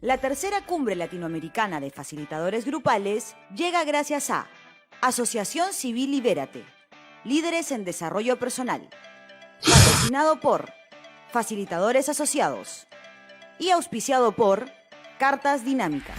La tercera cumbre latinoamericana de facilitadores grupales llega gracias a Asociación Civil Libérate, líderes en desarrollo personal, patrocinado por Facilitadores Asociados y auspiciado por Cartas Dinámicas.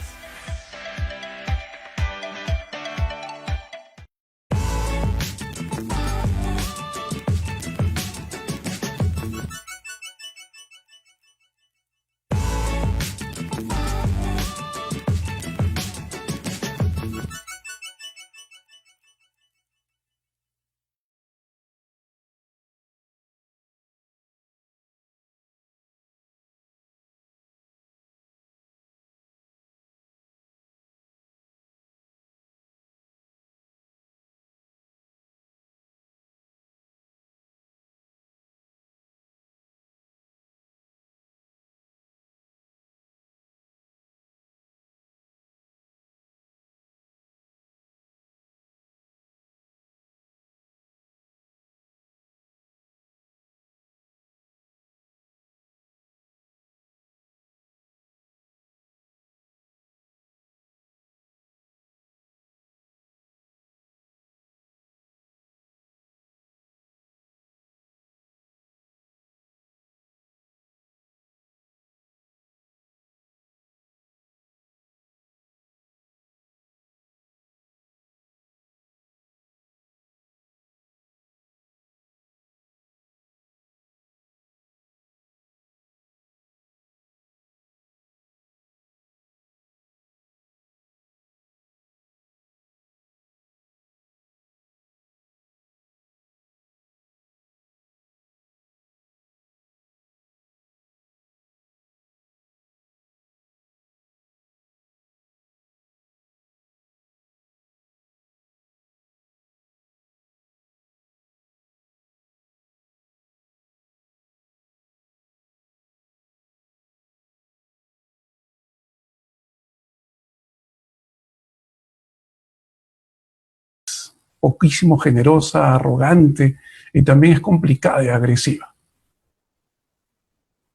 Poquísimo generosa, arrogante y también es complicada y agresiva.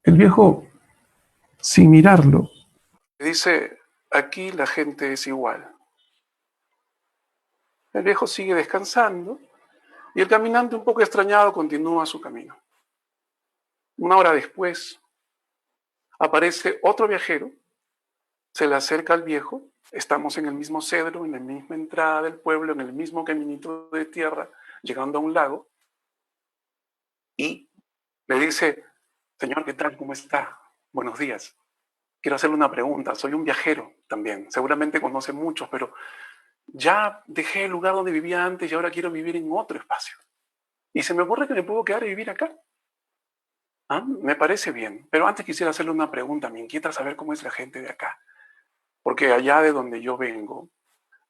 El viejo, sin mirarlo, dice, aquí la gente es igual. El viejo sigue descansando y el caminante, un poco extrañado, continúa su camino. Una hora después, aparece otro viajero, se le acerca al viejo, estamos en el mismo cedro, en la misma entrada del pueblo, en el mismo caminito de tierra, llegando a un lago, y le dice, señor, ¿qué tal? ¿Cómo está? Buenos días. Quiero hacerle una pregunta. Soy un viajero también. Seguramente conoce muchos, pero ya dejé el lugar donde vivía antes y ahora quiero vivir en otro espacio. Y se me ocurre que me puedo quedar y vivir acá. ¿Ah? Me parece bien. Pero antes quisiera hacerle una pregunta. Me inquieta saber cómo es la gente de acá. Porque allá de donde yo vengo,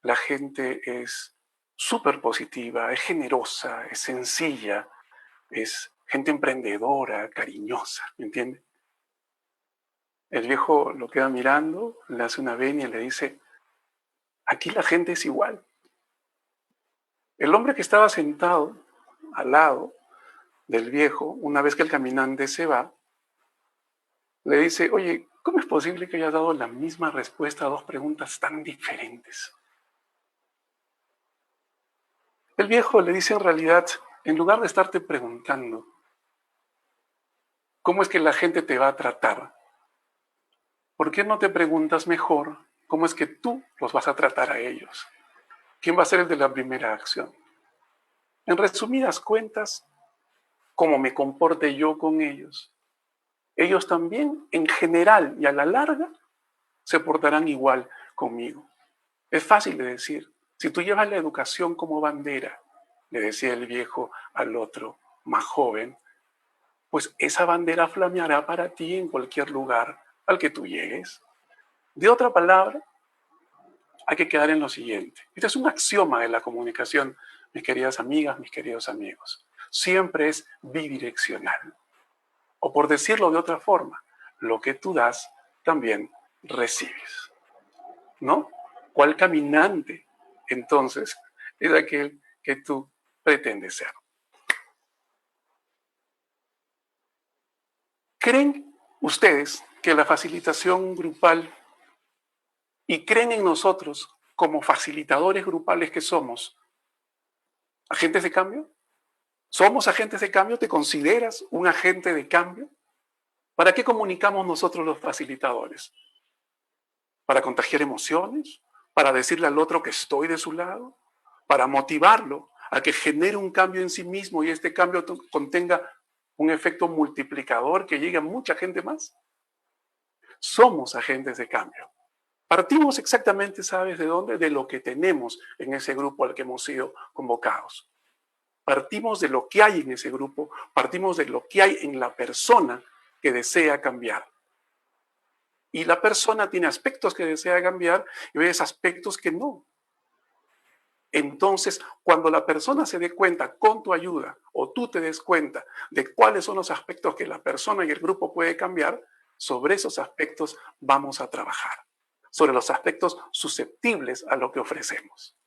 la gente es súper positiva, es generosa, es sencilla, es gente emprendedora, cariñosa, ¿me entiende? El viejo lo queda mirando, le hace una venia y le dice, aquí la gente es igual. El hombre que estaba sentado al lado del viejo, una vez que el caminante se va, le dice, oye, ¿cómo es posible que hayas dado la misma respuesta a dos preguntas tan diferentes? El viejo le dice en realidad, en lugar de estarte preguntando cómo es que la gente te va a tratar, ¿por qué no te preguntas mejor cómo es que tú los vas a tratar a ellos? ¿Quién va a ser el de la primera acción? En resumidas cuentas, cómo me comporte yo con ellos. Ellos también, en general y a la larga, se portarán igual conmigo. Es fácil de decir. Si tú llevas la educación como bandera, le decía el viejo al otro, más joven, pues esa bandera flameará para ti en cualquier lugar al que tú llegues. De otra palabra, hay que quedar en lo siguiente. Este es un axioma de la comunicación, mis queridas amigas, mis queridos amigos. Siempre es bidireccional. O por decirlo de otra forma, lo que tú das, también recibes. ¿No? ¿Cuál caminante, entonces, es aquel que tú pretendes ser? ¿Creen ustedes que la facilitación grupal y creen en nosotros como facilitadores grupales que somos, agentes de cambio. ¿Somos agentes de cambio? ¿Te consideras un agente de cambio? ¿Para qué comunicamos nosotros los facilitadores? ¿Para contagiar emociones? ¿Para decirle al otro que estoy de su lado? ¿Para motivarlo a que genere un cambio en sí mismo y este cambio contenga un efecto multiplicador que llegue a mucha gente más? Somos agentes de cambio. Partimos exactamente, ¿sabes de dónde? De lo que tenemos en ese grupo al que hemos sido convocados. Partimos de lo que hay en ese grupo, partimos de lo que hay en la persona que desea cambiar. Y la persona tiene aspectos que desea cambiar y ves aspectos que no. Entonces, cuando la persona se dé cuenta con tu ayuda o tú te des cuenta de cuáles son los aspectos que la persona y el grupo puede cambiar, sobre esos aspectos vamos a trabajar, sobre los aspectos susceptibles a lo que ofrecemos.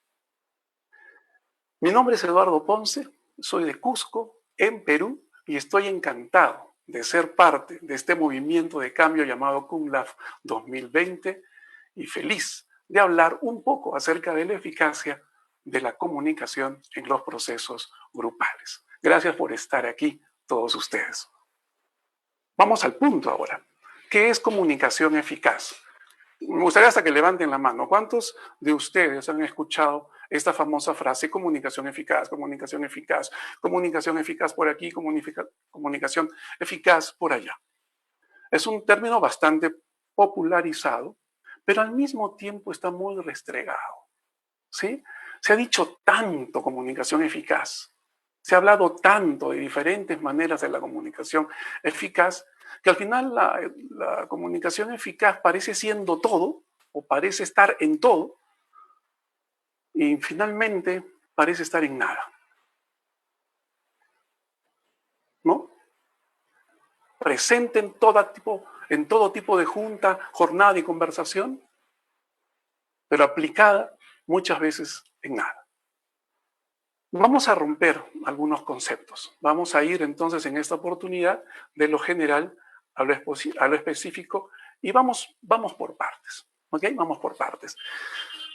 Mi nombre es Eduardo Ponce, soy de Cusco, en Perú, y estoy encantado de ser parte de este movimiento de cambio llamado CUNLAF 2020 y feliz de hablar un poco acerca de la eficacia de la comunicación en los procesos grupales. Gracias por estar aquí, todos ustedes. Vamos al punto ahora. ¿Qué es comunicación eficaz? Me gustaría hasta que levanten la mano. ¿Cuántos de ustedes han escuchado esta famosa frase, comunicación eficaz, comunicación eficaz, comunicación eficaz por aquí, comunicación eficaz por allá? Es un término bastante popularizado, pero al mismo tiempo está muy restregado, ¿sí? Se ha dicho tanto comunicación eficaz, se ha hablado tanto de diferentes maneras de la comunicación eficaz, que al final la comunicación eficaz parece siendo todo, o parece estar en todo, y finalmente parece estar en nada, ¿no? Presente en todo tipo de junta, jornada y conversación, pero aplicada muchas veces en nada. Vamos a romper algunos conceptos. Vamos a ir entonces en esta oportunidad de lo general a lo específico y vamos por partes. ¿Ok? Vamos por partes.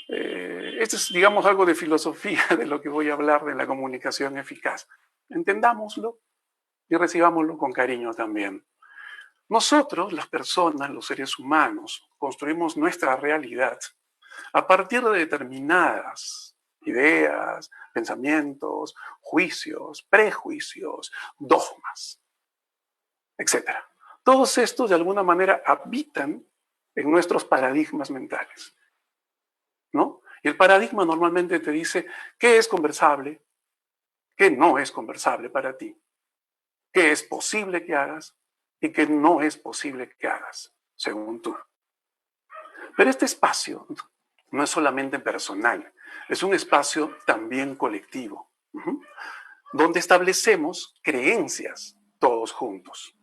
Esto es, digamos, algo de filosofía de lo que voy a hablar de la comunicación eficaz. Entendámoslo y recibámoslo con cariño también. Nosotros, las personas, los seres humanos, construimos nuestra realidad a partir de determinadas ideas, pensamientos, juicios, prejuicios, dogmas, etcétera. Todos estos de alguna manera habitan en nuestros paradigmas mentales, ¿no? Y el paradigma normalmente te dice qué es conversable, qué no es conversable para ti, qué es posible que hagas y qué no es posible que hagas, según tú. Pero este espacio no es solamente personal, es un espacio también colectivo, donde establecemos creencias todos juntos.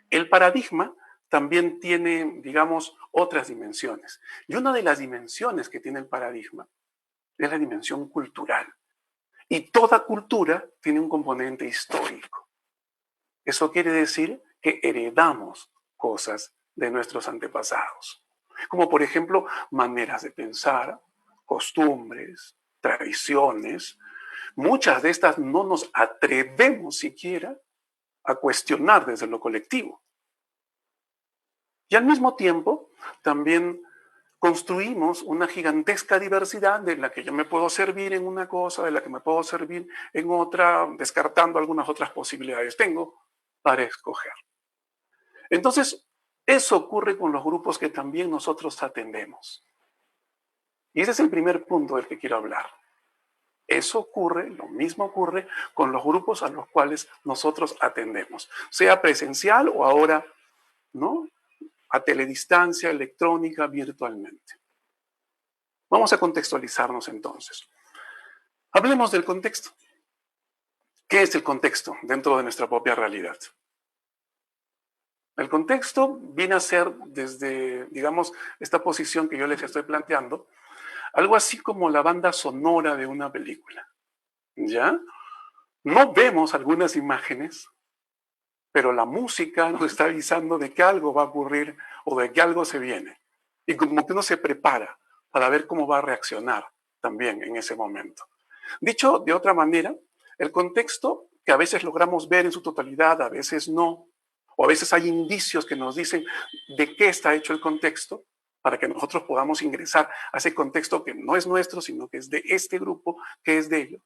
El paradigma también tiene, digamos, otras dimensiones. Y una de las dimensiones que tiene el paradigma es la dimensión cultural. Y toda cultura tiene un componente histórico. Eso quiere decir que heredamos cosas de nuestros antepasados, como por ejemplo maneras de pensar, costumbres, tradiciones. Muchas de estas no nos atrevemos siquiera a cuestionar desde lo colectivo. Y al mismo tiempo, también construimos una gigantesca diversidad de la que yo me puedo servir en una cosa, de la que me puedo servir en otra, descartando algunas otras posibilidades tengo para escoger. Entonces, eso ocurre con los grupos que también nosotros atendemos. Y ese es el primer punto del que quiero hablar. Eso ocurre, lo mismo ocurre con los grupos a los cuales nosotros atendemos, sea presencial o ahora, ¿no?, a teledistancia, electrónica, virtualmente. Vamos a contextualizarnos entonces. Hablemos del contexto. ¿Qué es el contexto dentro de nuestra propia realidad? El contexto viene a ser desde, digamos, esta posición que yo les estoy planteando, algo así como la banda sonora de una película. ¿Ya? No vemos algunas imágenes, pero la música nos está avisando de que algo va a ocurrir o de que algo se viene. Y como que uno se prepara para ver cómo va a reaccionar también en ese momento. Dicho de otra manera, el contexto que a veces logramos ver en su totalidad, a veces no, o a veces hay indicios que nos dicen de qué está hecho el contexto, para que nosotros podamos ingresar a ese contexto que no es nuestro, sino que es de este grupo, que es de ellos.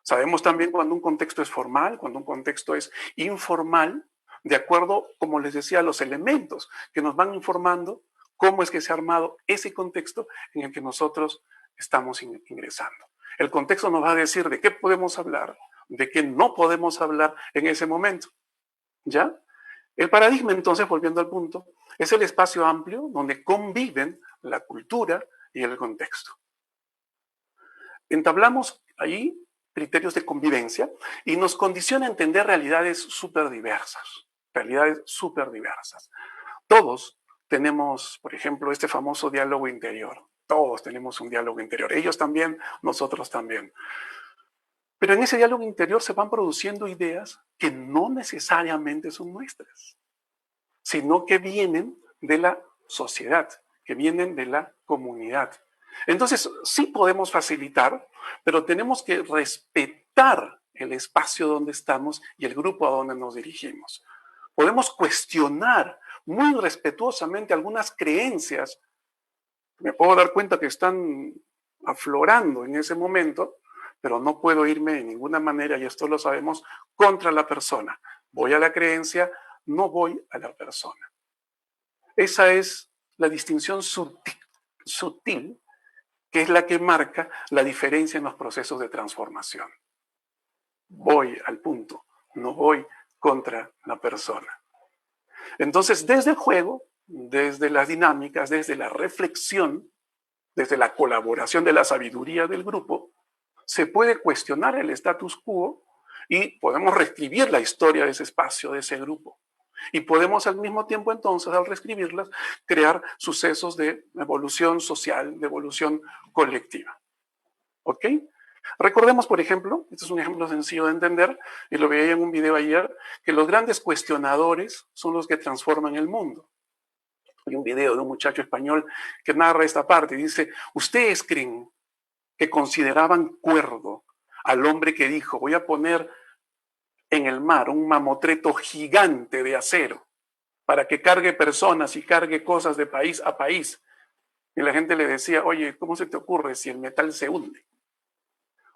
Sabemos también cuando un contexto es formal, cuando un contexto es informal, de acuerdo, como les decía, a los elementos que nos van informando cómo es que se ha armado ese contexto en el que nosotros estamos ingresando. El contexto nos va a decir de qué podemos hablar, de qué no podemos hablar en ese momento. ¿Ya? El paradigma, entonces, volviendo al punto, es el espacio amplio donde conviven la cultura y el contexto. Entablamos ahí criterios de convivencia y nos condiciona a entender realidades súper diversas. Realidades súper diversas. Todos tenemos, por ejemplo, este famoso diálogo interior. Todos tenemos un diálogo interior. Ellos también, nosotros también. Pero en ese diálogo interior se van produciendo ideas que no necesariamente son nuestras, sino que vienen de la sociedad, que vienen de la comunidad. Entonces, sí podemos facilitar, pero tenemos que respetar el espacio donde estamos y el grupo a donde nos dirigimos. Podemos cuestionar muy respetuosamente algunas creencias. Me puedo dar cuenta que están aflorando en ese momento, pero no puedo irme de ninguna manera, y esto lo sabemos, contra la persona. Voy a la creencia, no voy a la persona. Esa es la distinción sutil, que es la que marca la diferencia en los procesos de transformación. Voy al punto, no voy contra la persona. Entonces, desde el juego, desde las dinámicas, desde la reflexión, desde la colaboración de la sabiduría del grupo, se puede cuestionar el status quo y podemos reescribir la historia de ese espacio, de ese grupo. Y podemos al mismo tiempo entonces, al reescribirlas, crear sucesos de evolución social, de evolución colectiva. ¿Ok? Recordemos, por ejemplo, este es un ejemplo sencillo de entender, y lo veía en un video ayer, que los grandes cuestionadores son los que transforman el mundo. Hay un video de un muchacho español que narra esta parte y dice, ¿ustedes creen que consideraban cuerdo al hombre que dijo, voy a poner en el mar un mamotreto gigante de acero para que cargue personas y cargue cosas de país a país? Y la gente le decía, oye, ¿cómo se te ocurre si el metal se hunde?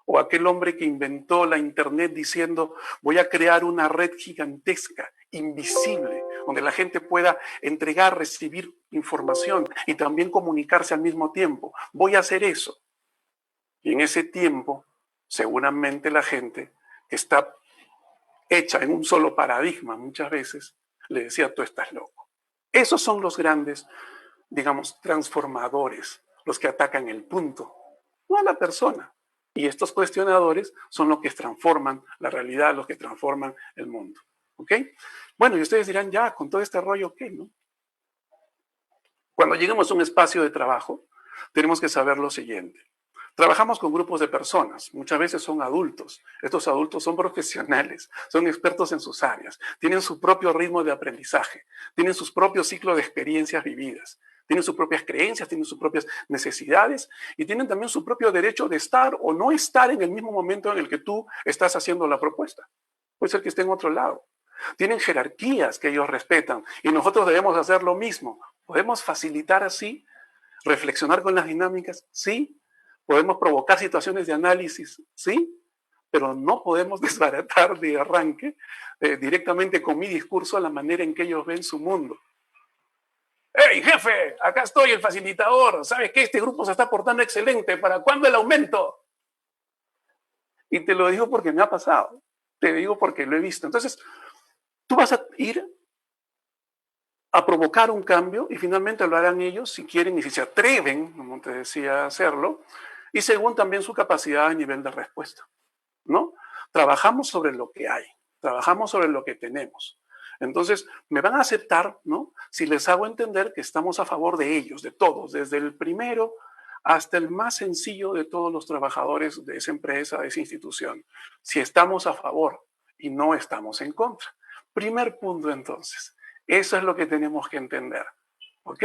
O aquel hombre que inventó la internet diciendo, voy a crear una red gigantesca, invisible, donde la gente pueda entregar, recibir información y también comunicarse al mismo tiempo. Voy a hacer eso. Y en ese tiempo, seguramente la gente que está hecha en un solo paradigma muchas veces, le decía, tú estás loco. Esos son los grandes, digamos, transformadores, los que atacan el punto, no a la persona. Y estos cuestionadores son los que transforman la realidad, los que transforman el mundo. ¿Ok? Bueno, y ustedes dirán, ya, con todo este rollo, ¿qué, no? Cuando lleguemos a un espacio de trabajo, tenemos que saber lo siguiente. Trabajamos con grupos de personas, muchas veces son adultos. Estos adultos son profesionales, son expertos en sus áreas, tienen su propio ritmo de aprendizaje, tienen sus propios ciclos de experiencias vividas, tienen sus propias creencias, tienen sus propias necesidades y tienen también su propio derecho de estar o no estar en el mismo momento en el que tú estás haciendo la propuesta. Puede ser que esté en otro lado. Tienen jerarquías que ellos respetan y nosotros debemos hacer lo mismo. ¿Podemos facilitar así? ¿Reflexionar con las dinámicas? Sí. ¿Podemos provocar situaciones de análisis? Sí. Pero no podemos desbaratar de arranque directamente con mi discurso la manera en que ellos ven su mundo. ¡Hey, jefe! Acá estoy, el facilitador. ¿Sabes qué? Este grupo se está portando excelente. ¿Para cuándo el aumento? Y te lo digo porque me ha pasado. Te digo porque lo he visto. Entonces, tú vas a ir a provocar un cambio y finalmente lo harán ellos si quieren y si se atreven, como te decía, a hacerlo, y según también su capacidad a nivel de respuesta, ¿no? Trabajamos sobre lo que hay, trabajamos sobre lo que tenemos. Entonces, me van a aceptar, ¿no? Si les hago entender que estamos a favor de ellos, de todos, desde el primero hasta el más sencillo de todos los trabajadores de esa empresa, de esa institución. Si estamos a favor y no estamos en contra. Primer punto, entonces. Eso es lo que tenemos que entender. ¿Ok?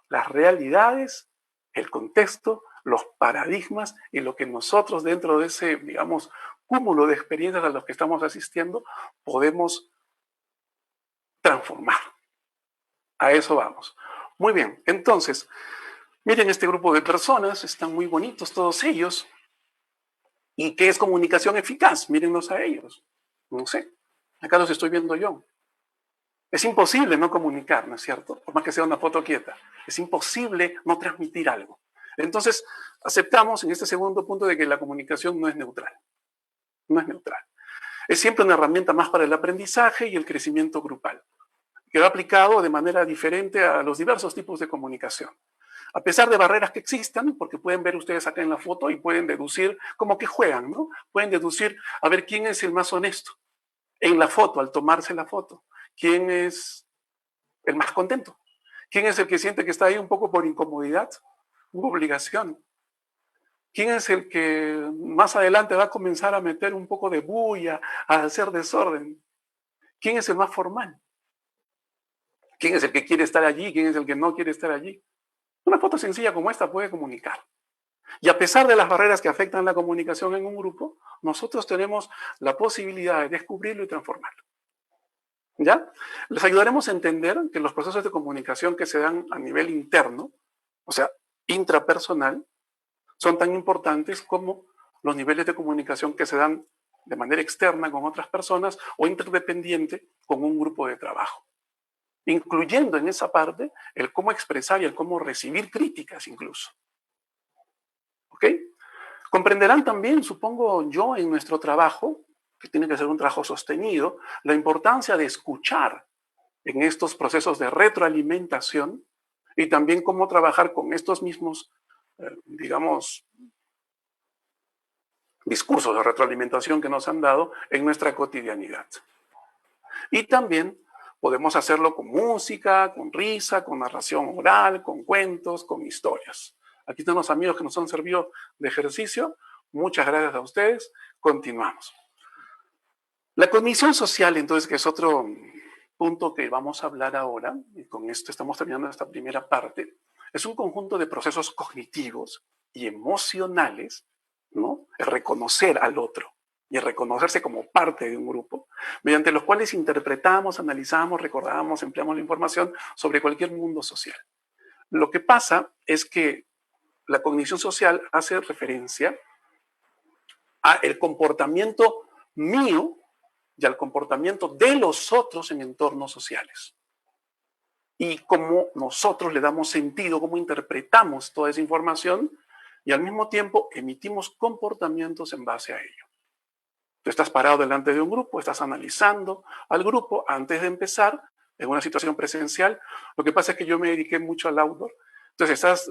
las realidades, el contexto, los paradigmas y lo que nosotros dentro de ese, digamos, cúmulo de experiencias a los que estamos asistiendo podemos transformar. A eso vamos. Muy bien, entonces, miren este grupo de personas, están muy bonitos todos ellos. ¿Y qué es comunicación eficaz? Mírenlos a ellos. No sé, acá los estoy viendo yo. Es imposible no comunicar, ¿no es cierto? Por más que sea una foto quieta. Es imposible no transmitir algo. Entonces, aceptamos en este segundo punto de que la comunicación no es neutral. No es neutral. Es siempre una herramienta más para el aprendizaje y el crecimiento grupal, que va aplicado de manera diferente a los diversos tipos de comunicación. A pesar de barreras que existan, porque pueden ver ustedes acá en la foto y pueden deducir, como que juegan, ¿no? Pueden deducir a ver quién es el más honesto en la foto, al tomarse la foto. ¿Quién es el más contento? ¿Quién es el que siente que está ahí un poco por incomodidad u obligación? ¿Quién es el que más adelante va a comenzar a meter un poco de bulla, a hacer desorden? ¿Quién es el más formal? ¿Quién es el que quiere estar allí? ¿Quién es el que no quiere estar allí? Una foto sencilla como esta puede comunicar. Y a pesar de las barreras que afectan la comunicación en un grupo, nosotros tenemos la posibilidad de descubrirlo y transformarlo. ¿Ya? Les ayudaremos a entender que los procesos de comunicación que se dan a nivel interno, o sea, intrapersonal, son tan importantes como los niveles de comunicación que se dan de manera externa con otras personas o interdependiente con un grupo de trabajo, incluyendo en esa parte el cómo expresar y el cómo recibir críticas incluso. ¿Ok? Comprenderán también, supongo yo, en nuestro trabajo, que tiene que ser un trabajo sostenido, la importancia de escuchar en estos procesos de retroalimentación y también cómo trabajar con estos mismos, digamos, discursos de retroalimentación que nos han dado en nuestra cotidianidad. Y también podemos hacerlo con música, con risa, con narración oral, con cuentos, con historias. Aquí están los amigos que nos han servido de ejercicio. Muchas gracias a ustedes. Continuamos. La cognición social, entonces, que es otro punto que vamos a hablar ahora, y con esto estamos terminando esta primera parte, es un conjunto de procesos cognitivos y emocionales, ¿no? El reconocer al otro y el reconocerse como parte de un grupo, mediante los cuales interpretamos, analizamos, recordamos, empleamos la información sobre cualquier mundo social. Lo que pasa es que la cognición social hace referencia a el comportamiento mío y al comportamiento de los otros en entornos sociales. Y cómo nosotros le damos sentido, cómo interpretamos toda esa información y al mismo tiempo emitimos comportamientos en base a ello. Tú estás parado delante de un grupo, estás analizando al grupo antes de empezar en una situación presencial. Lo que pasa es que yo me dediqué mucho al outdoor. Entonces estás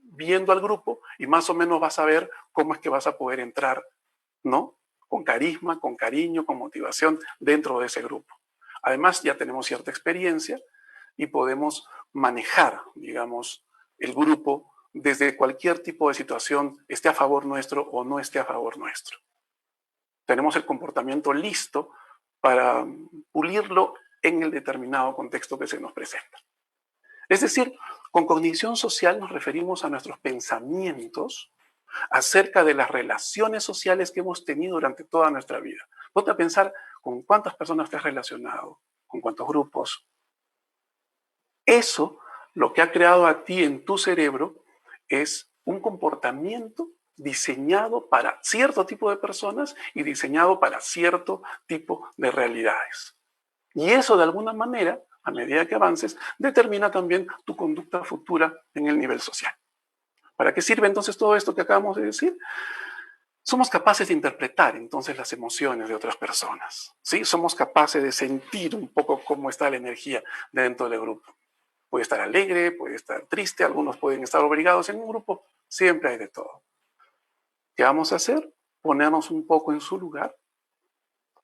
viendo al grupo y más o menos vas a ver cómo es que vas a poder entrar, ¿no? Con carisma, con cariño, con motivación dentro de ese grupo. Además, ya tenemos cierta experiencia y podemos manejar, digamos, el grupo desde cualquier tipo de situación, esté a favor nuestro o no esté a favor nuestro. Tenemos el comportamiento listo para pulirlo en el determinado contexto que se nos presenta. Es decir, con cognición social nos referimos a nuestros pensamientos acerca de las relaciones sociales que hemos tenido durante toda nuestra vida. Ponte a pensar con cuántas personas te has relacionado, con cuántos grupos. Eso, lo que ha creado a ti en tu cerebro, es un comportamiento diseñado para cierto tipo de personas y diseñado para cierto tipo de realidades. Y eso, de alguna manera, a medida que avances, determina también tu conducta futura en el nivel social. ¿Para qué sirve entonces todo esto que acabamos de decir? Somos capaces de interpretar entonces las emociones de otras personas, ¿sí? Somos capaces de sentir un poco cómo está la energía dentro del grupo. Puede estar alegre, puede estar triste, algunos pueden estar obligados en un grupo, siempre hay de todo. ¿Qué vamos a hacer? Ponernos un poco en su lugar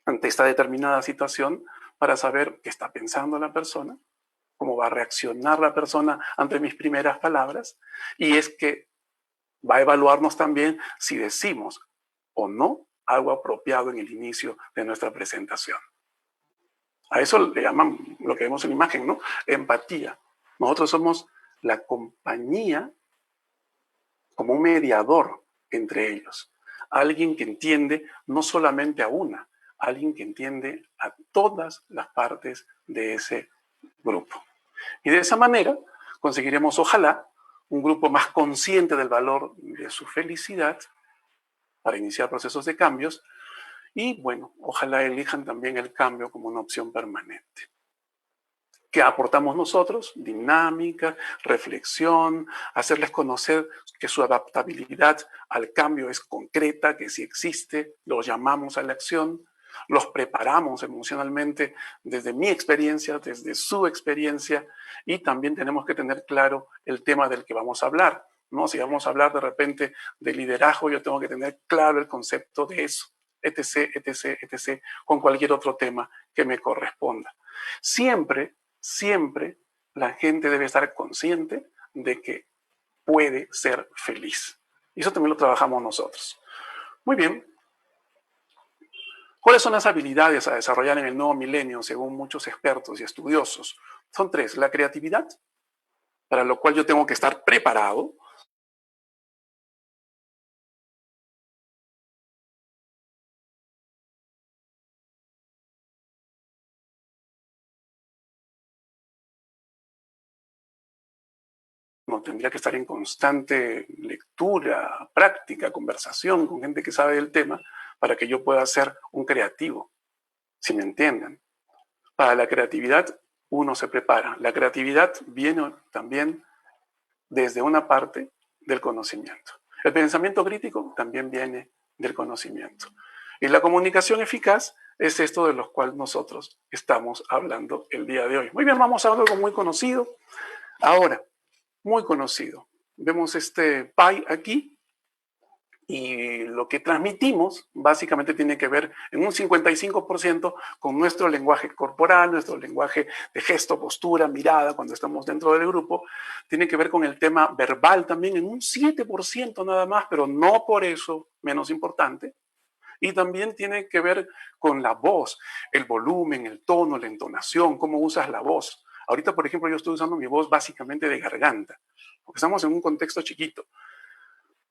ante esta determinada situación para saber qué está pensando la persona, cómo va a reaccionar la persona ante mis primeras palabras, y es que va a evaluarnos también si decimos o no algo apropiado en el inicio de nuestra presentación. A eso le llaman lo que vemos en la imagen, ¿no? Empatía. Nosotros somos la compañía como un mediador entre ellos. Alguien que entiende no solamente a una, alguien que entiende a todas las partes de ese grupo. Y de esa manera conseguiremos, ojalá, un grupo más consciente del valor de su felicidad para iniciar procesos de cambios y, bueno, ojalá elijan también el cambio como una opción permanente. ¿Qué aportamos nosotros? Dinámica, reflexión, hacerles conocer que su adaptabilidad al cambio es concreta, que sí existe, los llamamos a la acción, los preparamos emocionalmente desde mi experiencia, desde su experiencia, y también tenemos que tener claro el tema del que vamos a hablar, ¿no? Si vamos a hablar de repente de liderazgo, yo tengo que tener claro el concepto de eso, etc., etc., etc., con cualquier otro tema que me corresponda. Siempre la gente debe estar consciente de que puede ser feliz. Y eso también lo trabajamos nosotros. Muy bien. ¿Cuáles son las habilidades a desarrollar en el nuevo milenio según muchos expertos y estudiosos? Son 3. La creatividad, para lo cual yo tengo que estar preparado. No, tendría que estar en constante lectura, práctica, conversación con gente que sabe del tema para que yo pueda ser un creativo, si me entienden. Para la creatividad uno se prepara. La creatividad viene también desde una parte del conocimiento. El pensamiento crítico también viene del conocimiento. Y la comunicación eficaz es esto de lo cual nosotros estamos hablando el día de hoy. Muy bien, vamos a algo muy conocido. Ahora, muy conocido. Vemos este pie aquí y lo que transmitimos básicamente tiene que ver en un 55% con nuestro lenguaje corporal, nuestro lenguaje de gesto, postura, mirada cuando estamos dentro del grupo. Tiene que ver con el tema verbal también en un 7% nada más, pero no por eso menos importante. Y también tiene que ver con la voz, el volumen, el tono, la entonación, cómo usas la voz. Ahorita, por ejemplo, yo estoy usando mi voz básicamente de garganta, porque estamos en un contexto chiquito.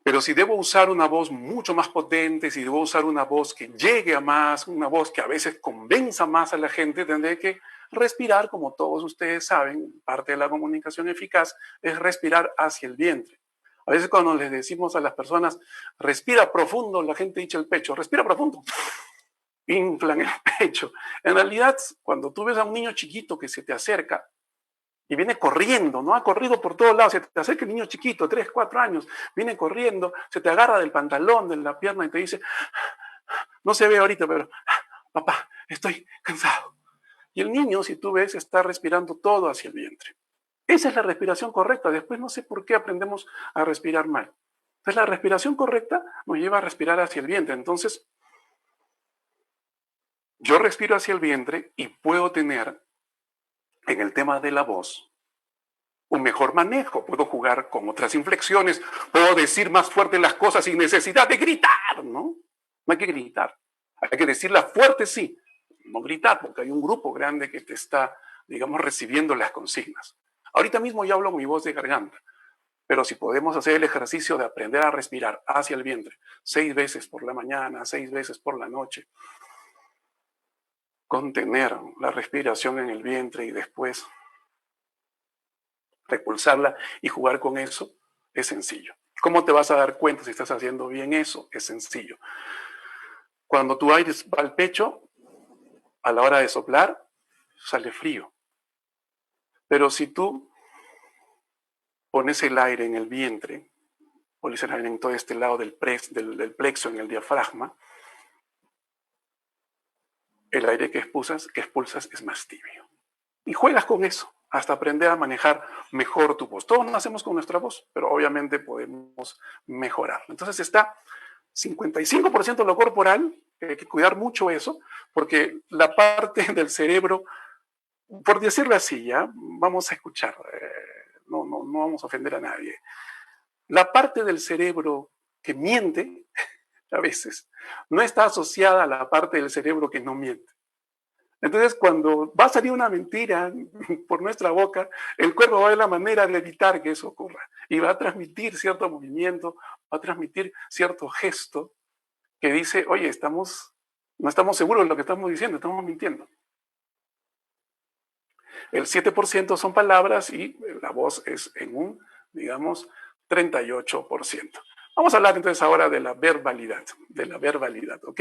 Pero si debo usar una voz mucho más potente, si debo usar una voz que llegue a más, una voz que a veces convenza más a la gente, tendré que respirar, como todos ustedes saben, parte de la comunicación eficaz es respirar hacia el vientre. A veces cuando les decimos a las personas, respira profundo, la gente hincha el pecho, respira profundo, inflan el pecho. En realidad, cuando tú ves a un niño chiquito que se te acerca, y viene corriendo, ¿no? Ha corrido por todos lados, se te acerca el niño chiquito, 3, 4 años, viene corriendo, se te agarra del pantalón, de la pierna y te dice, no se ve ahorita, pero papá, estoy cansado. Y el niño, si tú ves, está respirando todo hacia el vientre. Esa es la respiración correcta. Después no sé por qué aprendemos a respirar mal. Entonces la respiración correcta nos lleva a respirar hacia el vientre. Entonces, yo respiro hacia el vientre y puedo tener en el tema de la voz un mejor manejo, puedo jugar con otras inflexiones, puedo decir más fuerte las cosas sin necesidad de gritar, ¿no? No hay que gritar, hay que decirlas fuerte, sí, no gritar, porque hay un grupo grande que te está, digamos, recibiendo las consignas. Ahorita mismo yo hablo con mi voz de garganta, pero si podemos hacer el ejercicio de aprender a respirar hacia el vientre 6 veces por la mañana, 6 veces por la noche, contener la respiración en el vientre y después repulsarla y jugar con eso, es sencillo. ¿Cómo te vas a dar cuenta si estás haciendo bien eso? Es sencillo. Cuando tu aire va al pecho, a la hora de soplar, sale frío. Pero si tú pones el aire en el vientre, pones el aire en todo este lado del plexo, en el diafragma, el aire que expulsas es más tibio. Y juegas con eso hasta aprender a manejar mejor tu voz. Todos nacemos con nuestra voz, pero obviamente podemos mejorar. Entonces está 55% lo corporal, hay que cuidar mucho eso, porque la parte del cerebro, por decirlo así, ya vamos a escuchar, no vamos a ofender a nadie. La parte del cerebro que miente, a veces, no está asociada a la parte del cerebro que no miente. Entonces, cuando va a salir una mentira por nuestra boca, el cuerpo va a ver la manera de evitar que eso ocurra y va a transmitir cierto movimiento, va a transmitir cierto gesto que dice, oye, no estamos seguros de lo que estamos diciendo, estamos mintiendo. El 7% son palabras y la voz es en un, digamos, 38%. Vamos a hablar entonces ahora de la verbalidad, ¿ok?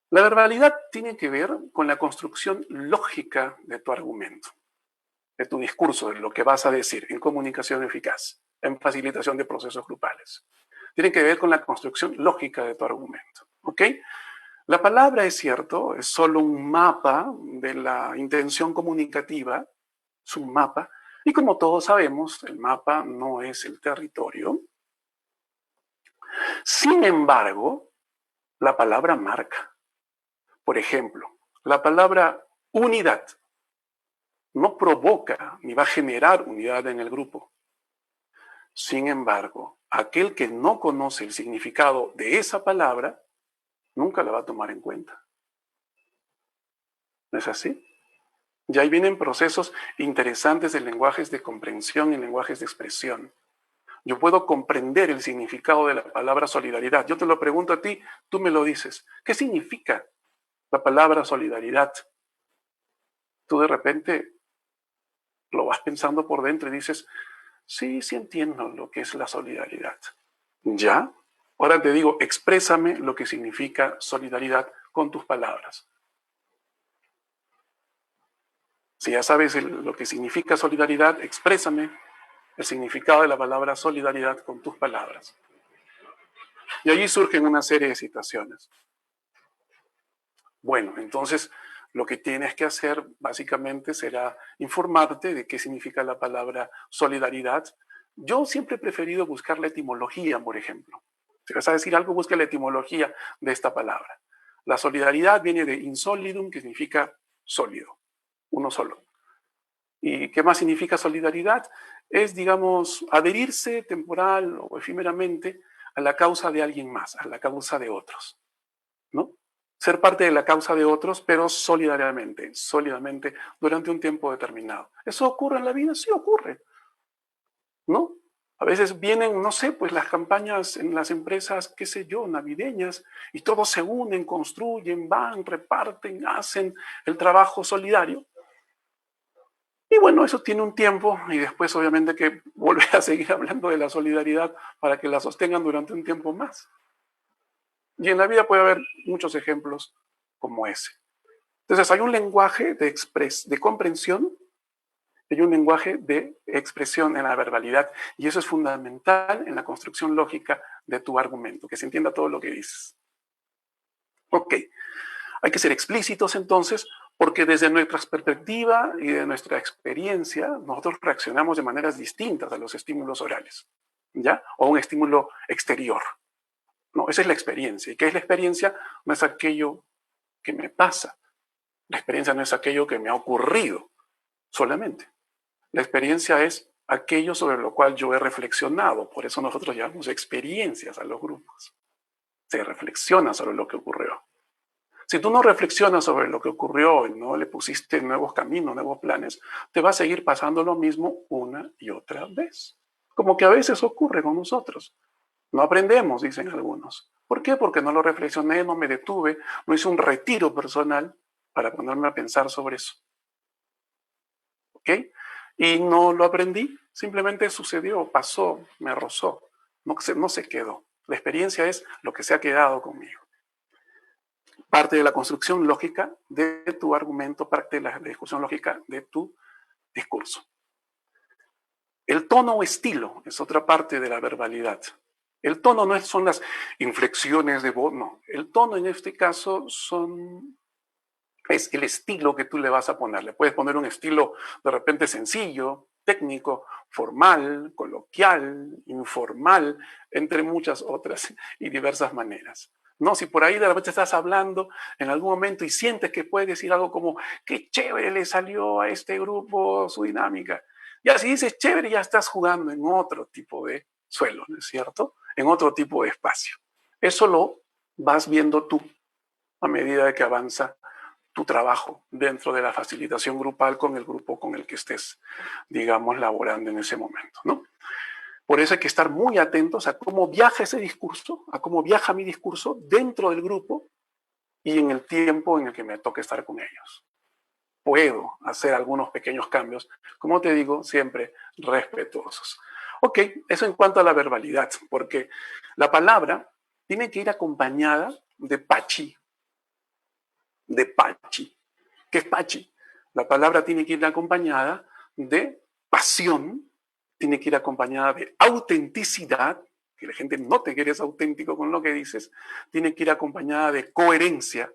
La verbalidad tiene que ver con la construcción lógica de tu argumento, de tu discurso, de lo que vas a decir en comunicación eficaz, en facilitación de procesos grupales. Tiene que ver con la construcción lógica de tu argumento, ¿ok? La palabra, es cierto, es solo un mapa de la intención comunicativa, es un mapa, y como todos sabemos, el mapa no es el territorio. Sin embargo, la palabra marca. Por ejemplo, la palabra unidad no provoca ni va a generar unidad en el grupo. Sin embargo, aquel que no conoce el significado de esa palabra nunca la va a tomar en cuenta. ¿No es así? Y ahí vienen procesos interesantes de lenguajes de comprensión y lenguajes de expresión. Yo puedo comprender el significado de la palabra solidaridad. Yo te lo pregunto a ti, tú me lo dices. ¿Qué significa la palabra solidaridad? Tú de repente lo vas pensando por dentro y dices, sí, sí entiendo lo que es la solidaridad. ¿Ya? Ahora te digo, exprésame lo que significa solidaridad con tus palabras. Si ya sabes lo que significa solidaridad, exprésame el significado de la palabra solidaridad con tus palabras. Y allí surgen una serie de situaciones. Bueno, entonces lo que tienes que hacer básicamente será informarte de qué significa la palabra solidaridad. Yo siempre he preferido buscar la etimología, por ejemplo. Si vas a decir algo, busca la etimología de esta palabra. La solidaridad viene de insolidum, que significa sólido, uno solo. ¿Y qué más significa solidaridad? Es, digamos, adherirse temporal o efímeramente a la causa de alguien más, a la causa de otros, ¿no? Ser parte de la causa de otros, pero sólidamente durante un tiempo determinado. ¿Eso ocurre en la vida? Sí ocurre, ¿no? A veces vienen, no sé, pues las campañas en las empresas, qué sé yo, navideñas, y todos se unen, construyen, van, reparten, hacen el trabajo solidario. Y bueno, eso tiene un tiempo y después obviamente que vuelve a seguir hablando de la solidaridad para que la sostengan durante un tiempo más. Y en la vida puede haber muchos ejemplos como ese. Entonces hay un lenguaje de comprensión y hay un lenguaje de expresión en la verbalidad. Y eso es fundamental en la construcción lógica de tu argumento, que se entienda todo lo que dices. Ok, hay que ser explícitos entonces, porque desde nuestra perspectiva y de nuestra experiencia, nosotros reaccionamos de maneras distintas a los estímulos orales, ¿ya? O a un estímulo exterior. No, esa es la experiencia. ¿Y qué es la experiencia? No es aquello que me pasa. La experiencia no es aquello que me ha ocurrido solamente. La experiencia es aquello sobre lo cual yo he reflexionado. Por eso nosotros llamamos experiencias a los grupos. Se reflexiona sobre lo que ocurrió. Si tú no reflexionas sobre lo que ocurrió y no le pusiste nuevos caminos, nuevos planes, te va a seguir pasando lo mismo una y otra vez. Como que a veces ocurre con nosotros. No aprendemos, dicen algunos. ¿Por qué? Porque no lo reflexioné, no me detuve, no hice un retiro personal para ponerme a pensar sobre eso. ¿Ok? Y no lo aprendí, simplemente sucedió, pasó, me rozó, no se quedó. La experiencia es lo que se ha quedado conmigo. Parte de la construcción lógica de tu argumento, parte de la discusión lógica de tu discurso. El tono o estilo es otra parte de la verbalidad. El tono no son las inflexiones de voz, no. El tono en este caso es el estilo que tú le vas a poner. Le puedes poner un estilo de repente sencillo, técnico, formal, coloquial, informal, entre muchas otras y diversas maneras. No, si por ahí de repente estás hablando en algún momento y sientes que puedes decir algo como qué chévere le salió a este grupo su dinámica. Ya si dices chévere ya estás jugando en otro tipo de suelo, ¿no es cierto? En otro tipo de espacio. Eso lo vas viendo tú a medida de que avanza tu trabajo dentro de la facilitación grupal con el grupo con el que estés, digamos, laborando en ese momento, ¿no? Por eso hay que estar muy atentos a cómo viaja ese discurso, a cómo viaja mi discurso dentro del grupo y en el tiempo en el que me toque estar con ellos. Puedo hacer algunos pequeños cambios, como te digo, siempre respetuosos. Ok, eso en cuanto a la verbalidad, porque la palabra tiene que ir acompañada de pachi, de pachi. ¿Qué es pachi? La palabra tiene que ir acompañada de pasión, tiene que ir acompañada de autenticidad, que la gente note que eres auténtico con lo que dices, tiene que ir acompañada de coherencia,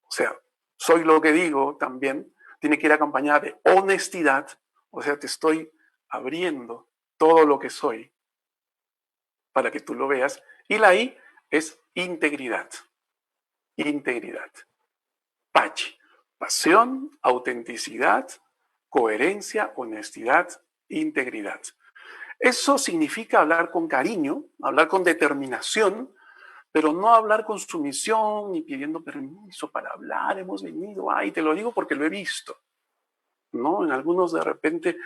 o sea, soy lo que digo también, tiene que ir acompañada de honestidad, o sea, te estoy abriendo todo lo que soy para que tú lo veas, y la I es integridad, integridad. Pachi, pasión, autenticidad, coherencia, honestidad, integridad. Eso significa hablar con cariño, hablar con determinación, pero no hablar con sumisión ni pidiendo permiso para hablar. Hemos venido, ay, te lo digo porque lo he visto. ¿No? En algunos de repente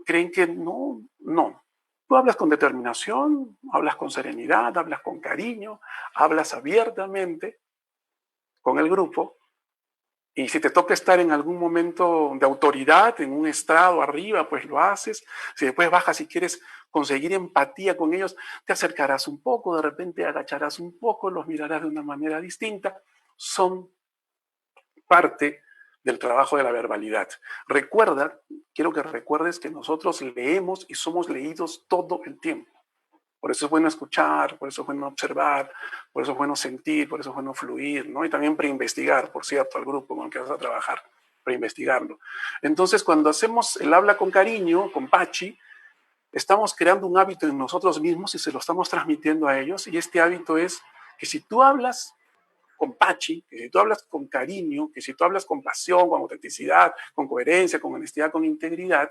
creen que no, no. Tú hablas con determinación, hablas con serenidad, hablas con cariño, hablas abiertamente con el grupo. Y si te toca estar en algún momento de autoridad, en un estrado arriba, pues lo haces. Si después bajas y quieres conseguir empatía con ellos, te acercarás un poco, de repente agacharás un poco, los mirarás de una manera distinta. Son parte del trabajo de la verbalidad. Recuerda, quiero que recuerdes que nosotros leemos y somos leídos todo el tiempo. Por eso es bueno escuchar, por eso es bueno observar, por eso es bueno sentir, por eso es bueno fluir, ¿no? Y también preinvestigar, por cierto, al grupo con el que vas a trabajar, preinvestigarlo. Entonces, cuando hacemos el habla con cariño, con Pachi, estamos creando un hábito en nosotros mismos y se lo estamos transmitiendo a ellos. Y este hábito es que si tú hablas con Pachi, que si tú hablas con cariño, que si tú hablas con pasión, con autenticidad, con coherencia, con honestidad, con integridad,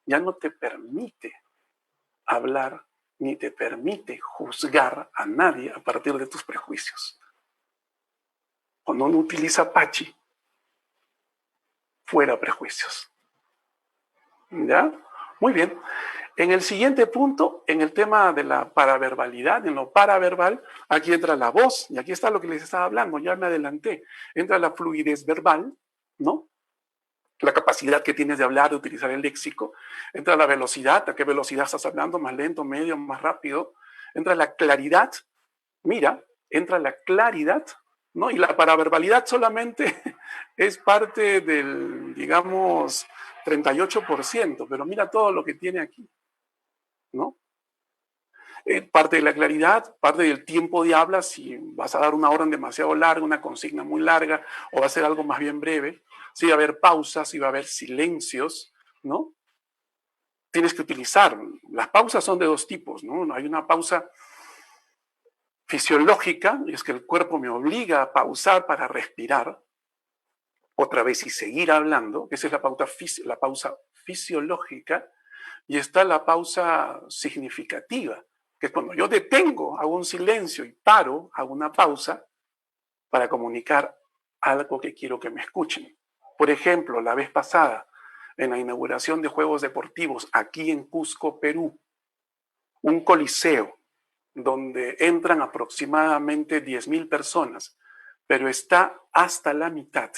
ya no te permite hablar ni te permite juzgar a nadie a partir de tus prejuicios. Cuando uno utiliza Pachi, fuera prejuicios. ¿Ya? Muy bien. En el siguiente punto, en el tema de la paraverbalidad, en lo paraverbal, aquí entra la voz, y aquí está lo que les estaba hablando, ya me adelanté. Entra la fluidez verbal, ¿no? La capacidad que tienes de hablar, de utilizar el léxico. Entra la velocidad, a qué velocidad estás hablando, más lento, medio, más rápido. Entra la claridad, mira, entra la claridad, ¿no? Y la paraverbalidad solamente es parte del, digamos, 38%, pero mira todo lo que tiene aquí, ¿no? Parte de la claridad, parte del tiempo de habla, si vas a dar una orden demasiado larga, una consigna muy larga, o va a ser algo más bien breve, si va a haber pausas, si va a haber silencios, ¿no? Tienes que utilizar, las pausas son de dos tipos, ¿no? Hay una pausa fisiológica, es que el cuerpo me obliga a pausar para respirar, otra vez y seguir hablando, esa es la pausa fisiológica, y está la pausa significativa, que es cuando yo detengo, hago un silencio y paro, hago una pausa para comunicar algo que quiero que me escuchen. Por ejemplo, la vez pasada, en la inauguración de Juegos Deportivos aquí en Cusco, Perú, un coliseo donde entran aproximadamente 10,000 personas, pero está hasta la mitad,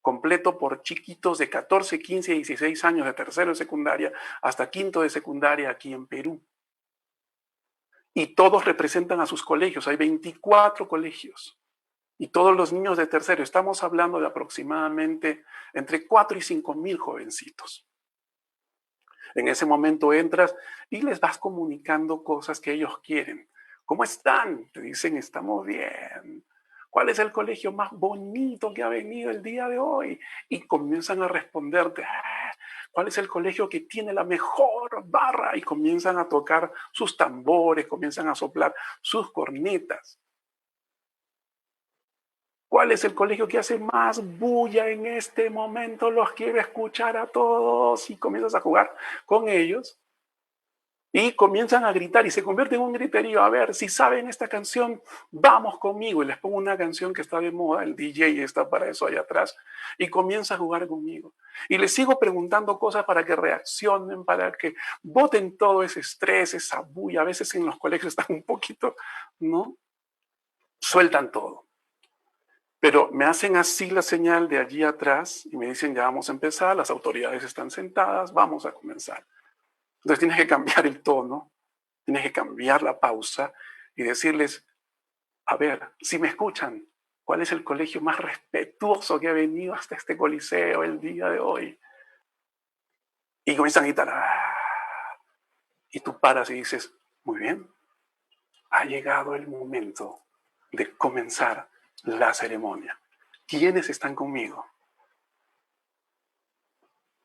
completo por chiquitos de 14, 15, 16 años de tercero de secundaria hasta quinto de secundaria aquí en Perú. Y todos representan a sus colegios, hay 24 colegios. Y todos los niños de tercero, estamos hablando de aproximadamente entre 4 y 5,000 jovencitos. En ese momento entras y les vas comunicando cosas que ellos quieren. ¿Cómo están? Te dicen, estamos bien. ¿Cuál es el colegio más bonito que ha venido el día de hoy? Y comienzan a responderte, ¿cuál es el colegio que tiene la mejor barra? Y comienzan a tocar sus tambores, comienzan a soplar sus cornetas. ¿Cuál es el colegio que hace más bulla en este momento? Los quiero escuchar a todos y comienzas a jugar con ellos. Y comienzan a gritar y se convierte en un griterío. A ver, si saben esta canción, vamos conmigo. Y les pongo una canción que está de moda, el DJ está para eso allá atrás. Y comienza a jugar conmigo. Y les sigo preguntando cosas para que reaccionen, para que boten todo ese estrés, esa bulla. A veces en los colegios están un poquito, ¿no? Sueltan todo. Pero me hacen así la señal de allí atrás y me dicen, ya vamos a empezar, las autoridades están sentadas, vamos a comenzar. Entonces tienes que cambiar el tono, tienes que cambiar la pausa y decirles, a ver, si me escuchan, ¿cuál es el colegio más respetuoso que ha venido hasta este coliseo el día de hoy? Y comienzan a gritar, ¡ah! Y tú paras y dices, muy bien, ha llegado el momento de comenzar la ceremonia. ¿Quiénes están conmigo?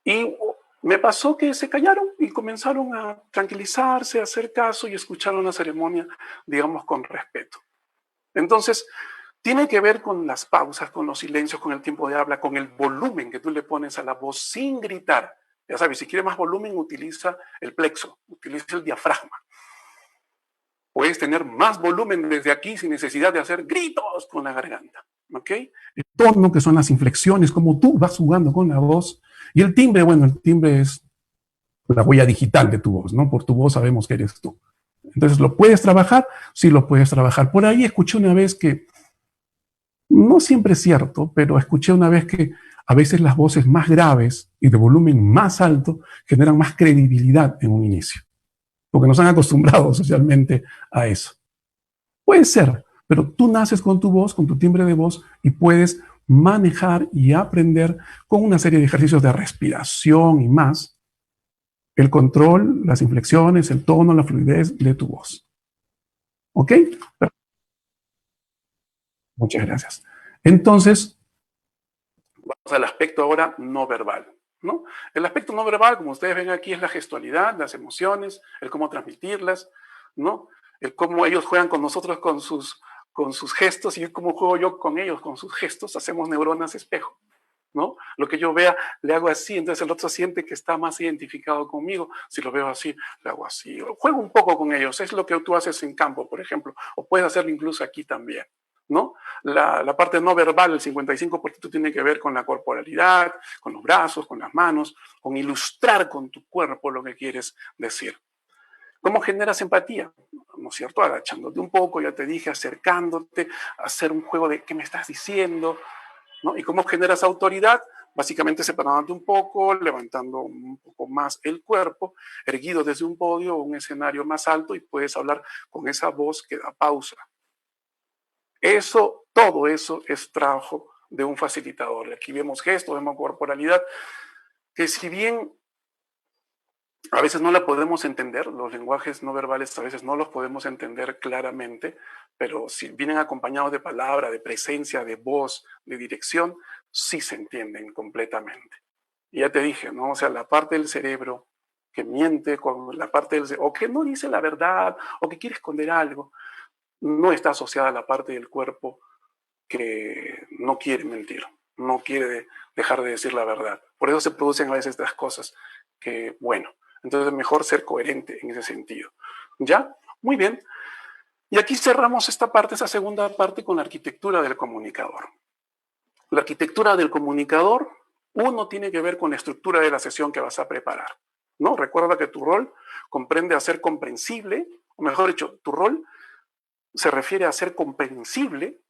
Y me pasó que se callaron y comenzaron a tranquilizarse, a hacer caso y escucharon la ceremonia, digamos, con respeto. Entonces, tiene que ver con las pausas, con los silencios, con el tiempo de habla, con el volumen que tú le pones a la voz sin gritar. Ya sabes, si quieres más volumen, utiliza el plexo, utiliza el diafragma. Puedes tener más volumen desde aquí sin necesidad de hacer gritos con la garganta. ¿Ok? El tono, que son las inflexiones, como tú vas jugando con la voz. Y el timbre, bueno, el timbre es la huella digital de tu voz, ¿no? Por tu voz sabemos que eres tú. Entonces, ¿lo puedes trabajar? Sí, lo puedes trabajar. Por ahí escuché una vez que, no siempre es cierto, pero escuché una vez que a veces las voces más graves y de volumen más alto generan más credibilidad en un inicio, porque nos han acostumbrado socialmente a eso. Puede ser, pero tú naces con tu voz, con tu timbre de voz y puedes manejar y aprender con una serie de ejercicios de respiración y más el control, las inflexiones, el tono, la fluidez de tu voz. ¿Ok? Muchas gracias. Entonces, vamos al aspecto ahora no verbal, ¿no? El aspecto no verbal, como ustedes ven aquí, es la gestualidad, las emociones, el cómo transmitirlas, ¿no? El cómo ellos juegan con nosotros con sus gestos y cómo juego yo con ellos con sus gestos. Hacemos neuronas espejo, ¿no? Lo que yo vea, le hago así, entonces el otro siente que está más identificado conmigo. Si lo veo así, le hago así. Juego un poco con ellos, es lo que tú haces en campo, por ejemplo, o puedes hacerlo incluso aquí también, ¿no? La parte no verbal, el 55% tiene que ver con la corporalidad, con los brazos, con las manos, con ilustrar con tu cuerpo lo que quieres decir. ¿Cómo generas empatía? ¿No es cierto? Agachándote un poco, ya te dije, acercándote, hacer un juego de qué me estás diciendo, ¿no? ¿Y cómo generas autoridad? Básicamente separándote un poco, levantando un poco más el cuerpo, erguido desde un podio o un escenario más alto y puedes hablar con esa voz que da pausa. Eso, todo eso es trabajo de un facilitador. Aquí vemos gestos, vemos corporalidad, que si bien a veces no la podemos entender, los lenguajes no verbales a veces no los podemos entender claramente, pero si vienen acompañados de palabra, de presencia, de voz, de dirección, sí se entienden completamente. Y ya te dije, ¿no? O sea, la parte del cerebro que miente con la parte del cerebro, o que no dice la verdad, o que quiere esconder algo, no está asociada a la parte del cuerpo que no quiere mentir, no quiere dejar de decir la verdad. Por eso se producen a veces estas cosas que, bueno, entonces es mejor ser coherente en ese sentido. ¿Ya? Muy bien. Y aquí cerramos esta parte, esa segunda parte, con la arquitectura del comunicador. La arquitectura del comunicador, uno, tiene que ver con la estructura de la sesión que vas a preparar, ¿no? Recuerda que tu rol comprende hacer comprensible, o mejor dicho, tu rol se refiere a hacer comprensible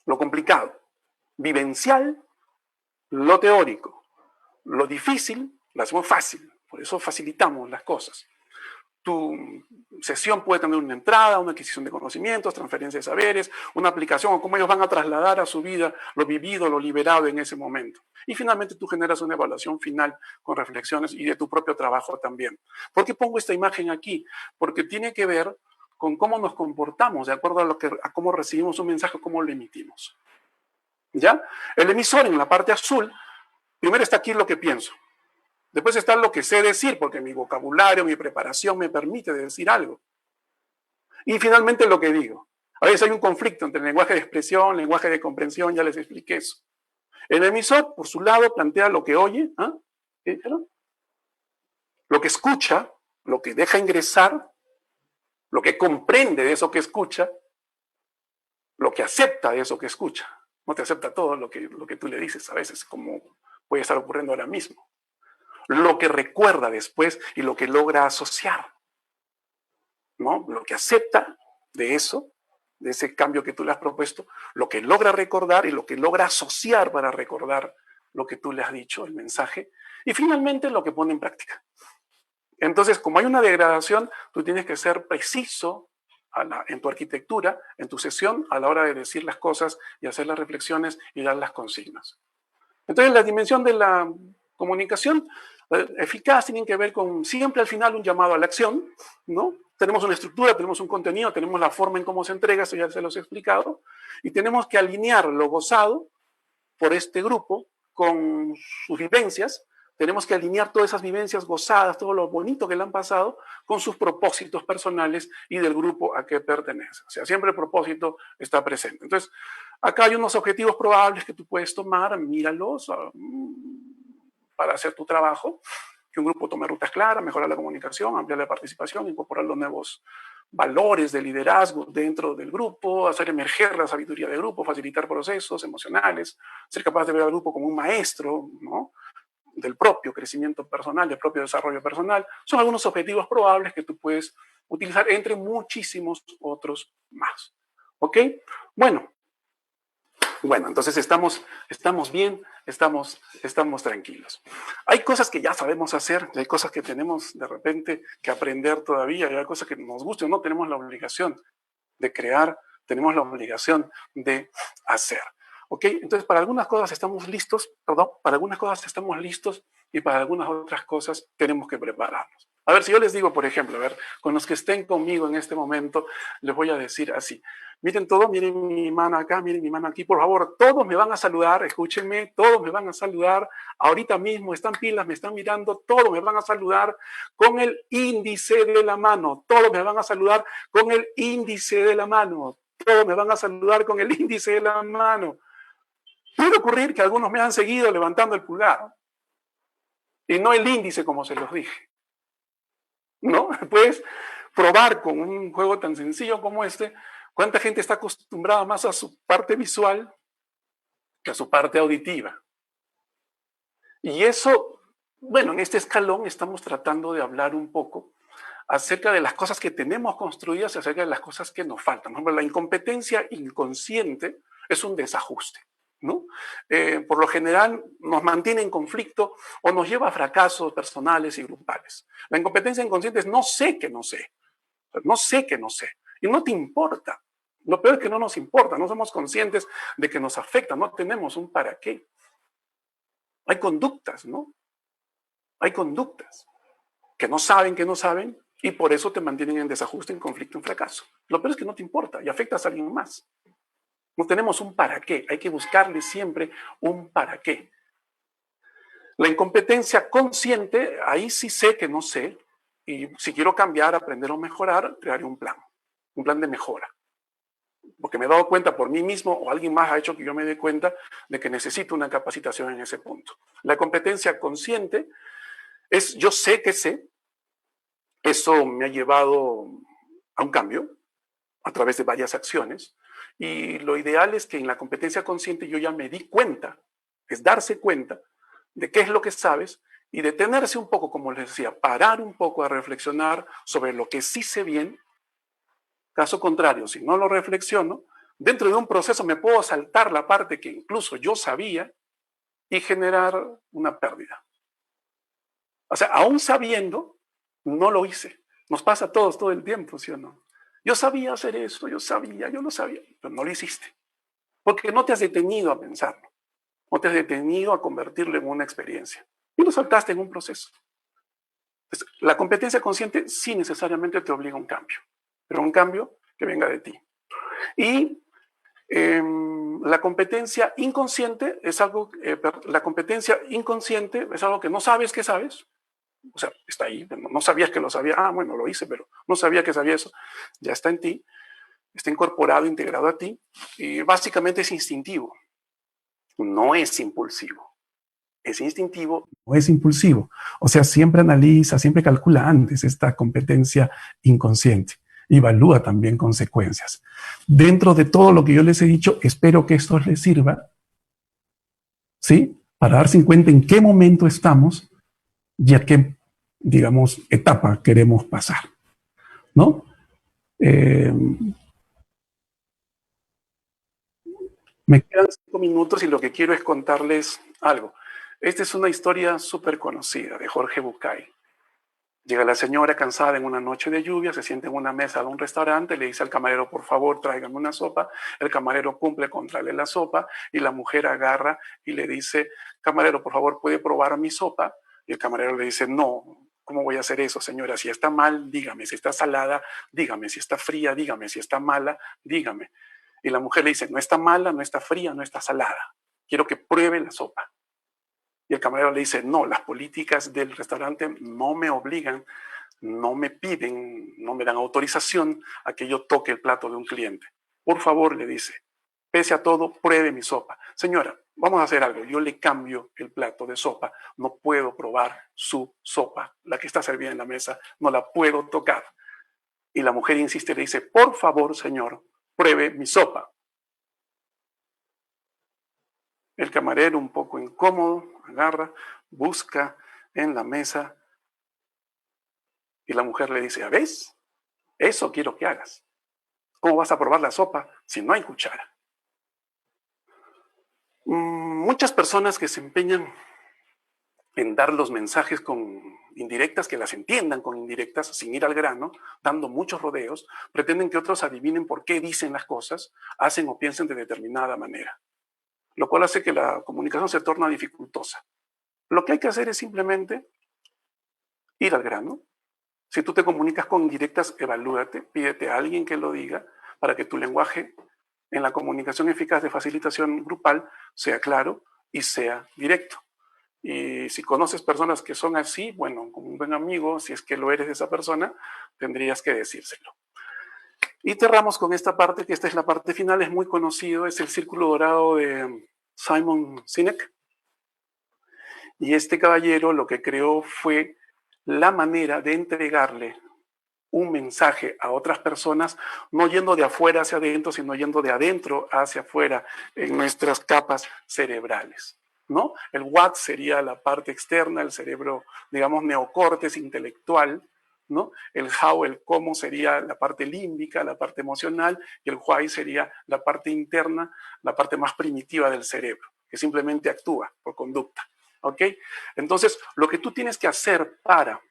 lo complicado, vivencial lo teórico, lo difícil lo hacemos fácil, por eso facilitamos las cosas. Tu sesión puede tener una entrada, una adquisición de conocimientos, transferencia de saberes, una aplicación o cómo ellos van a trasladar a su vida lo vivido, lo liberado en ese momento. Y finalmente tú generas una evaluación final con reflexiones y de tu propio trabajo también. ¿Por qué pongo esta imagen aquí? Porque tiene que ver con cómo nos comportamos de acuerdo a cómo recibimos un mensaje, cómo lo emitimos. ¿Ya? El emisor en la parte azul, primero está aquí lo que pienso. Después está lo que sé decir, porque mi vocabulario, mi preparación me permite decir algo. Y finalmente lo que digo. A veces hay un conflicto entre el lenguaje de expresión, lenguaje de comprensión, ya les expliqué eso. El emisor, por su lado, plantea lo que oye, ¿eh? ¿Qué dijeron? Lo que escucha, lo que deja ingresar, lo que comprende de eso que escucha, lo que acepta de eso que escucha. No te acepta todo lo que tú le dices a veces, como puede estar ocurriendo ahora mismo. Lo que recuerda después y lo que logra asociar, ¿no? Lo que acepta de eso, de ese cambio que tú le has propuesto, lo que logra recordar y lo que logra asociar para recordar lo que tú le has dicho, el mensaje, y finalmente lo que pone en práctica. Entonces, como hay una degradación, tú tienes que ser preciso en tu arquitectura, en tu sesión, a la hora de decir las cosas y hacer las reflexiones y dar las consignas. Entonces, la dimensión de la comunicación eficaz tiene que ver con siempre al final un llamado a la acción, ¿no? Tenemos una estructura, tenemos un contenido, tenemos la forma en cómo se entrega, eso ya se los he explicado, y tenemos que alinear lo gozado por este grupo con sus vivencias. Tenemos que alinear todas esas vivencias gozadas, todo lo bonito que le han pasado, con sus propósitos personales y del grupo a que pertenece. O sea, siempre el propósito está presente. Entonces, acá hay unos objetivos probables que tú puedes tomar, míralos para hacer tu trabajo. Que un grupo tome rutas claras, mejorar la comunicación, ampliar la participación, incorporar los nuevos valores de liderazgo dentro del grupo, hacer emerger la sabiduría del grupo, facilitar procesos emocionales, ser capaz de ver al grupo como un maestro, ¿no? Del propio crecimiento personal, del propio desarrollo personal. Son algunos objetivos probables que tú puedes utilizar entre muchísimos otros más. ¿Ok? Bueno, entonces estamos bien, estamos tranquilos. Hay cosas que ya sabemos hacer, hay cosas que tenemos de repente que aprender todavía, hay cosas que nos gustan, no tenemos la obligación de crear, tenemos la obligación de hacer. ¿Ok? Entonces, para algunas cosas estamos listos, para algunas cosas estamos listos y para algunas otras cosas tenemos que prepararnos. A ver, si yo les digo, por ejemplo, a ver, con los que estén conmigo en este momento, les voy a decir así. Miren todo, miren mi mano acá, miren mi mano aquí, por favor, todos me van a saludar, escúchenme, todos me van a saludar, ahorita mismo están pilas, me están mirando, todos me van a saludar con el índice de la mano, todos me van a saludar con el índice de la mano, todos me van a saludar con el índice de la mano. Puede ocurrir que algunos me han seguido levantando el pulgar y no el índice como se los dije, ¿no? Puedes probar con un juego tan sencillo como este. ¿Cuánta gente está acostumbrada más a su parte visual que a su parte auditiva? Y eso, bueno, en este escalón estamos tratando de hablar un poco acerca de las cosas que tenemos construidas y acerca de las cosas que nos faltan. Por ejemplo, la incompetencia inconsciente es un desajuste, ¿no? Por lo general nos mantiene en conflicto o nos lleva a fracasos personales y grupales. La incompetencia inconsciente es no sé que no sé, no sé que no sé, y no te importa. Lo peor es que no nos importa, no somos conscientes de que nos afecta, no tenemos un para qué. Hay conductas, ¿no? Hay conductas que no saben y por eso te mantienen en desajuste, en conflicto, en fracaso. Lo peor es que no te importa y afectas a alguien más. No tenemos un para qué, hay que buscarle siempre un para qué. La incompetencia consciente, ahí sí sé que no sé, y si quiero cambiar, aprender o mejorar, crearé un plan de mejora. Porque me he dado cuenta por mí mismo o alguien más ha hecho que yo me dé cuenta de que necesito una capacitación en ese punto. La competencia consciente es yo sé que sé, eso me ha llevado a un cambio a través de varias acciones y lo ideal es que en la competencia consciente yo ya me di cuenta, es darse cuenta de qué es lo que sabes y detenerse un poco, como les decía, parar un poco a reflexionar sobre lo que sí sé bien. Caso contrario, si no lo reflexiono, dentro de un proceso me puedo saltar la parte que incluso yo sabía y generar una pérdida. O sea, aún sabiendo, no lo hice. Nos pasa a todos todo el tiempo, ¿sí o no? Yo sabía hacer esto, yo lo sabía, pero no lo hiciste. Porque no te has detenido a pensarlo. No te has detenido a convertirlo en una experiencia. Y lo saltaste en un proceso. Entonces, la competencia consciente sí necesariamente te obliga a un cambio, pero un cambio que venga de ti. Y la competencia inconsciente es algo que no sabes que sabes. O sea, está ahí, no sabías que lo sabía, bueno, lo hice, pero no sabía que sabía eso, ya está en ti, está incorporado, integrado a ti, y básicamente es instintivo, no es impulsivo. Es instintivo, no es impulsivo. O sea, siempre analiza, siempre calcula antes esta competencia inconsciente. Evalúa también consecuencias. Dentro de todo lo que yo les he dicho, espero que esto les sirva, ¿sí? Para darse cuenta en qué momento estamos y a qué, digamos, etapa queremos pasar, ¿no? Me quedan 5 minutos y lo que quiero es contarles algo. Esta es una historia súper conocida de Jorge Bucay. Llega la señora cansada en una noche de lluvia, se sienta en una mesa de un restaurante, le dice al camarero, por favor, tráigame una sopa. El camarero cumple con traerle la sopa y la mujer agarra y le dice, camarero, por favor, ¿puede probar mi sopa? Y el camarero le dice, no, ¿cómo voy a hacer eso, señora? Si está mal, dígame. Si está salada, dígame. Si está fría, dígame. Si está mala, dígame. Y la mujer le dice, no está mala, no está fría, no está salada. Quiero que pruebe la sopa. Y el camarero le dice, no, las políticas del restaurante no me obligan, no me piden, no me dan autorización a que yo toque el plato de un cliente. Por favor, le dice, pese a todo, pruebe mi sopa. Señora, vamos a hacer algo, yo le cambio el plato de sopa, no puedo probar su sopa, la que está servida en la mesa, no la puedo tocar. Y la mujer insiste, le dice, por favor, señor, pruebe mi sopa. El camarero, un poco incómodo, agarra, busca en la mesa y la mujer le dice, ¿ves? Eso quiero que hagas. ¿Cómo vas a probar la sopa si no hay cuchara? Muchas personas que se empeñan en dar los mensajes con indirectas, que las entiendan con indirectas, sin ir al grano, dando muchos rodeos, pretenden que otros adivinen por qué dicen las cosas, hacen o piensen de determinada manera, lo cual hace que la comunicación se torna dificultosa. Lo que hay que hacer es simplemente ir al grano. Si tú te comunicas con indirectas, evalúate, pídete a alguien que lo diga para que tu lenguaje en la comunicación eficaz de facilitación grupal sea claro y sea directo. Y si conoces personas que son así, bueno, como un buen amigo, si es que lo eres de esa persona, tendrías que decírselo. Y cerramos con esta parte, que esta es la parte final, es muy conocido, es el círculo dorado de Simon Sinek. Y este caballero lo que creó fue la manera de entregarle un mensaje a otras personas, no yendo de afuera hacia adentro, sino yendo de adentro hacia afuera en nuestras capas cerebrales, ¿no? El what sería la parte externa, el cerebro, digamos, neocórtex intelectual, ¿no? El how, el cómo sería la parte límbica, la parte emocional, y el why sería la parte interna, la parte más primitiva del cerebro, que simplemente actúa por conducta, ¿ok? Entonces, lo que tú tienes que hacer para,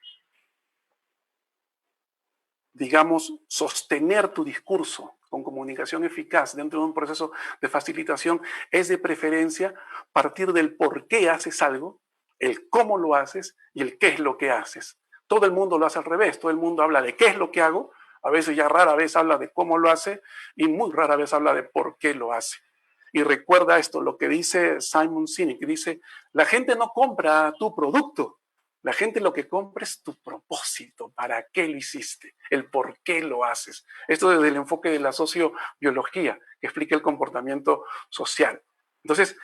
digamos, sostener tu discurso con comunicación eficaz dentro de un proceso de facilitación es de preferencia partir del por qué haces algo, el cómo lo haces y el qué es lo que haces. Todo el mundo lo hace al revés, todo el mundo habla de qué es lo que hago, a veces ya rara vez habla de cómo lo hace y muy rara vez habla de por qué lo hace. Y recuerda esto, lo que dice Simon Sinek, dice, la gente no compra tu producto, la gente lo que compra es tu propósito, para qué lo hiciste, el por qué lo haces. Esto desde el enfoque de la sociobiología, que explica el comportamiento social. Entonces,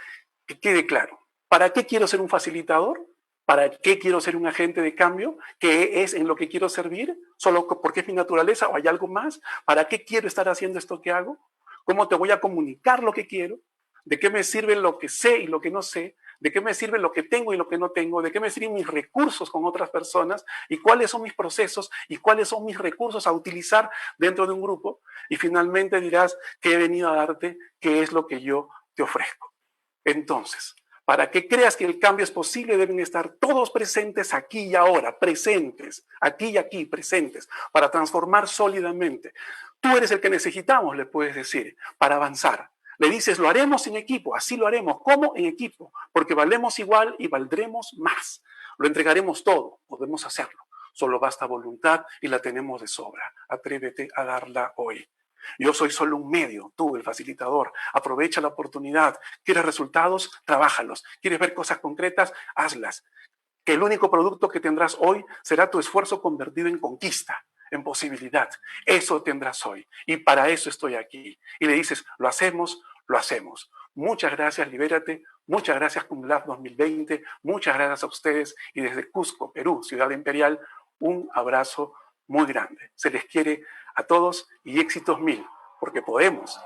que quede claro, ¿para qué quiero ser un facilitador? ¿Para qué quiero ser un agente de cambio? ¿Qué es en lo que quiero servir? ¿Solo porque es mi naturaleza o hay algo más? ¿Para qué quiero estar haciendo esto que hago? ¿Cómo te voy a comunicar lo que quiero? ¿De qué me sirve lo que sé y lo que no sé? ¿De qué me sirve lo que tengo y lo que no tengo? ¿De qué me sirven mis recursos con otras personas? ¿Y cuáles son mis procesos? ¿Y cuáles son mis recursos a utilizar dentro de un grupo? Y finalmente dirás que he venido a darte, qué es lo que yo te ofrezco. Entonces, para que creas que el cambio es posible, deben estar todos presentes aquí y ahora, presentes, aquí y aquí, presentes, para transformar sólidamente. Tú eres el que necesitamos, le puedes decir, para avanzar. Le dices, lo haremos en equipo, así lo haremos. ¿Cómo? En equipo, porque valemos igual y valdremos más. Lo entregaremos todo, podemos hacerlo. Solo basta voluntad y la tenemos de sobra. Atrévete a darla hoy. Yo soy solo un medio, tú, el facilitador. Aprovecha la oportunidad. ¿Quieres resultados? Trabájalos. ¿Quieres ver cosas concretas? Hazlas. Que el único producto que tendrás hoy será tu esfuerzo convertido en conquista, en posibilidad. Eso tendrás hoy. Y para eso estoy aquí. Y le dices, lo hacemos, lo hacemos. Muchas gracias, Libérate. Muchas gracias, CumLab 2020. Muchas gracias a ustedes. Y desde Cusco, Perú, Ciudad Imperial, un abrazo muy grande. Se les quiere a todos y éxitos mil, porque podemos.